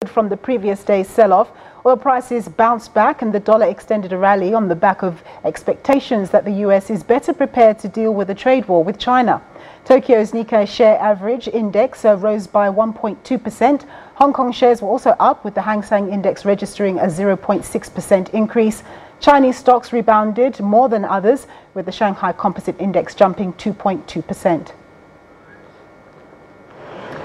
From the previous day's sell-off, oil prices bounced back and the dollar extended a rally on the back of expectations that the US is better prepared to deal with the trade war with China. Tokyo's Nikkei share average index rose by 1.2%. Hong Kong shares were also up, with the Hang Seng index registering a 0.6% increase. Chinese stocks rebounded more than others, with the Shanghai Composite Index jumping 2.2%.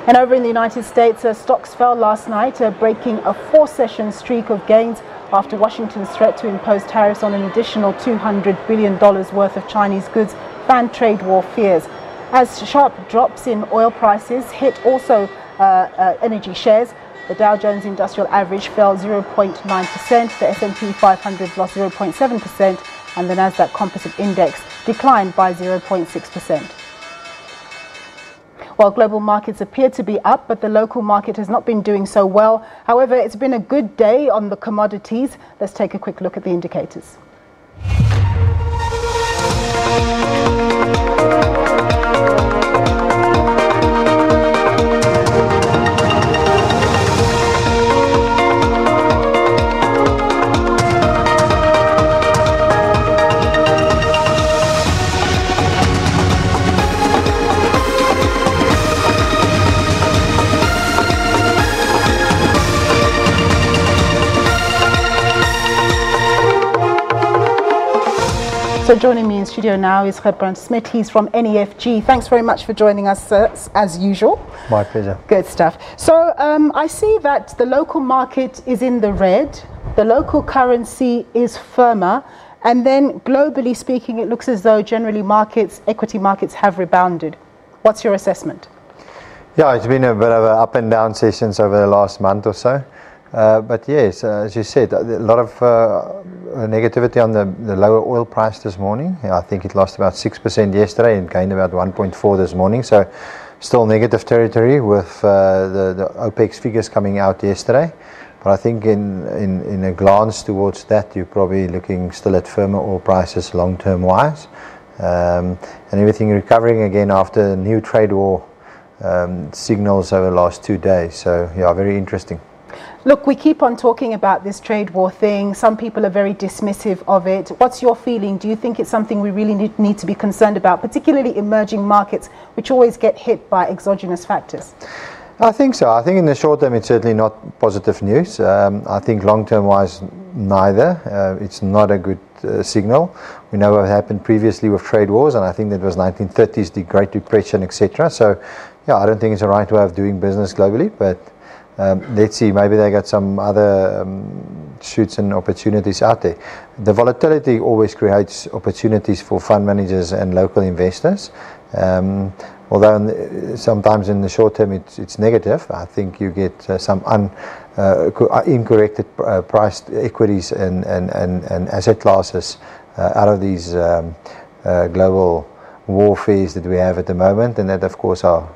And over in the United States, stocks fell last night, breaking a 4-session streak of gains after Washington's threat to impose tariffs on an additional $200 billion worth of Chinese goods fanned trade war fears. As sharp drops in oil prices hit also energy shares, the Dow Jones Industrial Average fell 0.9%, the S&P 500 lost 0.7%, and the Nasdaq Composite Index declined by 0.6%. While global markets appear to be up, but the local market has not been doing so well. However, it's been a good day on the commodities. Let's take a quick look at the indicators. So joining me in studio now is Gert Smit. He's from NEFG. Thanks very much for joining us as usual. My pleasure. Good stuff. So I see that the local market is in the red, the local currency is firmer, and then globally speaking, it looks as though generally equity markets have rebounded. What's your assessment? Yeah, it's been a bit of an up and down sessions over the last month or so. But yes, as you said, a lot of negativity on the lower oil price this morning. I think it lost about 6% yesterday and gained about 1.4% this morning. So still negative territory with the OPEC figures coming out yesterday. But I think in a glance towards that, you're probably looking still at firmer oil prices long-term wise. And everything recovering again after new trade war signals over the last 2 days. So yeah, very interesting. Look, we keep on talking about this trade war thing. Some people are very dismissive of it. What's your feeling? Do you think it's something we really need to be concerned about, particularly emerging markets, which always get hit by exogenous factors? I think so. I think in the short term, it's certainly not positive news. I think long-term wise, neither. It's not a good signal. We know what happened previously with trade wars, and I think that was 1930s, the Great Depression, etc. So, yeah, I don't think it's the right way of doing business globally, but let's see, maybe they got some other shoots and opportunities out there. The volatility always creates opportunities for fund managers and local investors. Although sometimes in the short term it's negative, I think you get some incorrected priced equities and asset classes out of these global warfares that we have at the moment, and that of course are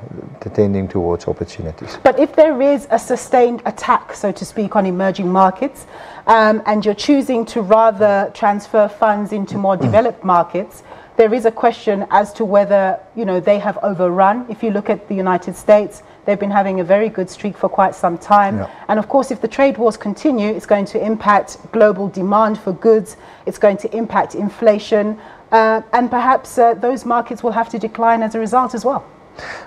tending towards opportunities. But if there is a sustained attack, so to speak, on emerging markets, and you're choosing to rather transfer funds into more developed markets, there is a question as to whether, they have overrun. If you look at the United States, they've been having a very good streak for quite some time. Yeah. And of course, if the trade wars continue, it's going to impact global demand for goods. It's going to impact inflation. And perhaps those markets will have to decline as a result as well.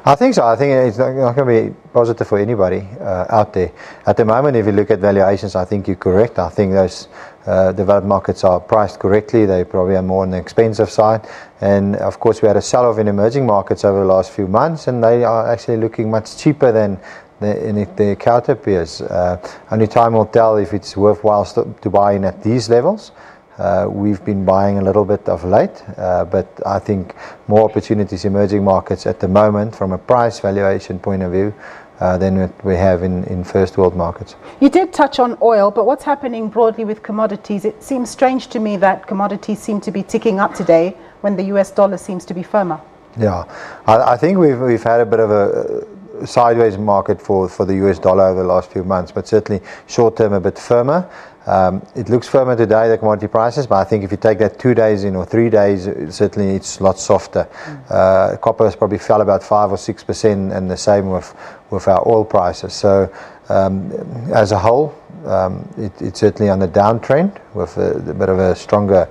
I think so. I think it's not going to be positive for anybody out there. At the moment, if you look at valuations, I think you're correct. I think those developed markets are priced correctly. They probably are more on the expensive side. And of course, we had a sell-off in emerging markets over the last few months, and they are actually looking much cheaper than the counter peers. Only time will tell if it's worthwhile to buy in at these levels. We've been buying a little bit of late, but I think more opportunities emerging markets at the moment from a price valuation point of view than what we have in first world markets. You did touch on oil, but what's happening broadly with commodities? It seems strange to me that commodities seem to be ticking up today when the US dollar seems to be firmer. Yeah, I think we've had a bit of a sideways market for the US dollar over the last few months, but certainly short term a bit firmer. It looks firmer today, the commodity prices, but I think if you take that 2 days in or 3 days, certainly it's a lot softer. Copper has probably fell about 5 or 6%, and the same with our oil prices. So as a whole, it's certainly on a downtrend with a bit of a stronger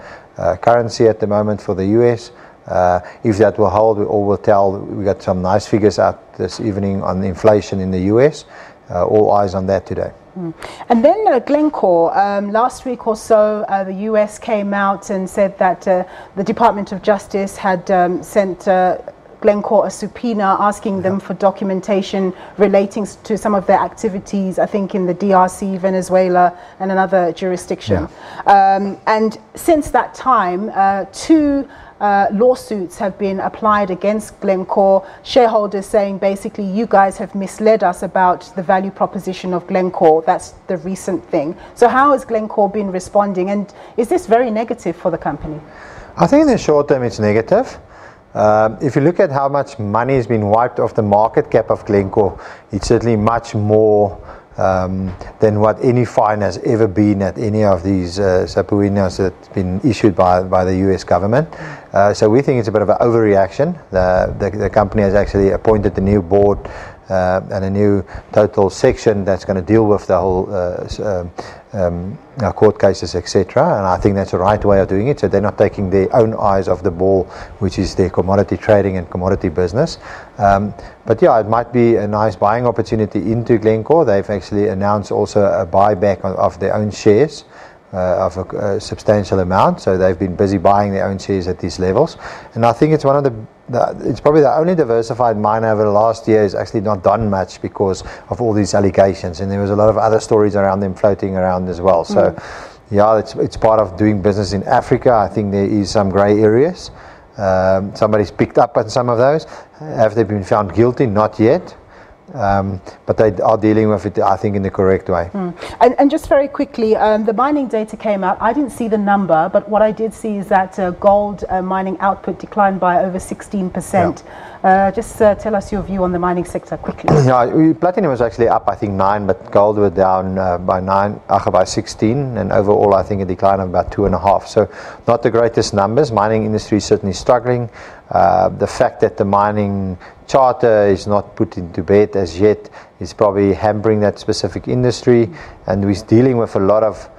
currency at the moment for the US. If that will hold, we all will tell. We got some nice figures out this evening on the inflation in the US. All eyes on that today. And then Glencore, last week or so, the US came out and said that the Department of Justice had sent Glencore a subpoena asking them for documentation relating to some of their activities, I think in the DRC, Venezuela, and another jurisdiction. And since that time, two lawsuits have been applied against Glencore, shareholders saying basically you guys have misled us about the value proposition of Glencore. That's the recent thing. So how has Glencore been responding, and is this very negative for the company? I think in the short term it's negative. If you look at how much money has been wiped off the market cap of Glencore, it's certainly much more than what any fine has ever been at any of these subpoenas that have been issued by the US government. So we think it's a bit of an overreaction. The company has actually appointed a new board and a new total section that's going to deal with the whole court cases, etc. And I think that's the right way of doing it. So they're not taking their own eyes off the ball, which is their commodity trading and commodity business. But yeah, it might be a nice buying opportunity into Glencore. They've actually announced also a buyback of their own shares of a substantial amount. So they've been busy buying their own shares at these levels. And I think it's one of it's probably the only diversified miner over the last year has actually not done much because of all these allegations, and there was a lot of other stories around them floating around as well. So yeah, it's part of doing business in Africa. I think there is some grey areas. Somebody's picked up on some of those. Have they been found guilty? Not yet. But they are dealing with it, I think, in the correct way. And just very quickly, the mining data came out. I didn't see the number, but what I did see is that gold mining output declined by over 16%. Just tell us your view on the mining sector quickly. Yeah, platinum was actually up, I think 9, but gold were down by 16, and overall I think a decline of about 2.5. So not the greatest numbers. Mining industry is certainly struggling. The fact that the mining charter is not put into bed as yet is probably hampering that specific industry, and we're dealing with a lot of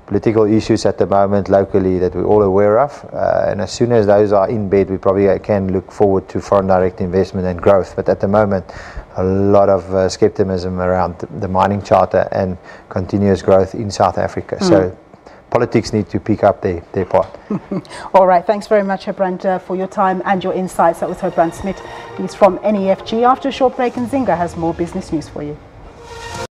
political issues at the moment locally that we're all aware of, and as soon as those are in bed, we probably can look forward to foreign direct investment and growth. But at the moment, a lot of skepticism around the mining charter and continuous growth in South Africa. So politics need to pick up their part. All right, thanks very much, Herbrand, for your time and your insights. That was Herbrand Smit. He's from NEFG. After a short break, Nzinga has more business news for you.